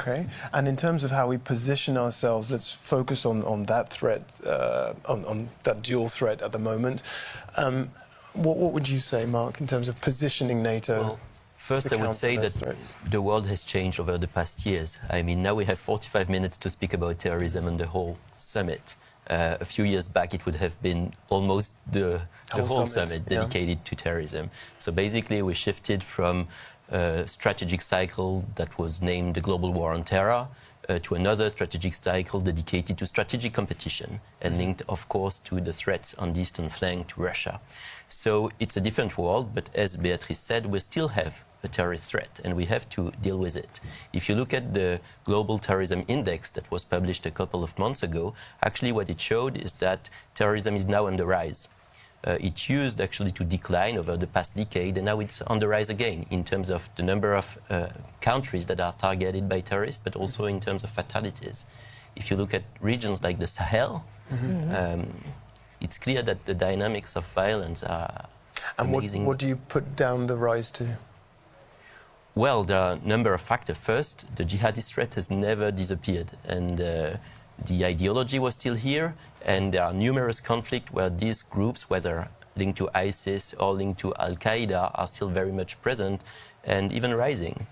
Okay, and in terms of how we position ourselves, let's focus on that threat, on that dual threat at the moment. What would you say, Marc, in terms of positioning NATO? Well, first, I would say that the world has changed over the past years. I mean, now we have 45 minutes to speak about terrorism and the whole summit. A few years back, it would have been almost the whole summit dedicated to terrorism. So basically, we shifted from a strategic cycle that was named the Global War on Terror to another strategic cycle dedicated to strategic competition and linked, of course, to the threats on the eastern flank to Russia. So it's a different world, but as Beatrice said, we still have a terrorist threat, and we have to deal with it. If you look at the Global Terrorism Index that was published a couple of months ago, actually what it showed is that terrorism is now on the rise. It used actually to decline over the past decade, and now it's on the rise again in terms of the number of countries that are targeted by terrorists, but also in terms of fatalities. If you look at regions like the Sahel, it's clear that the dynamics of violence are amazing. And what do you put down the rise to? Well, there are a number of factors. First, the jihadist threat has never disappeared, and the ideology was still here, and there are numerous conflicts where these groups, whether linked to ISIS or linked to al-Qaeda, are still very much present and even rising.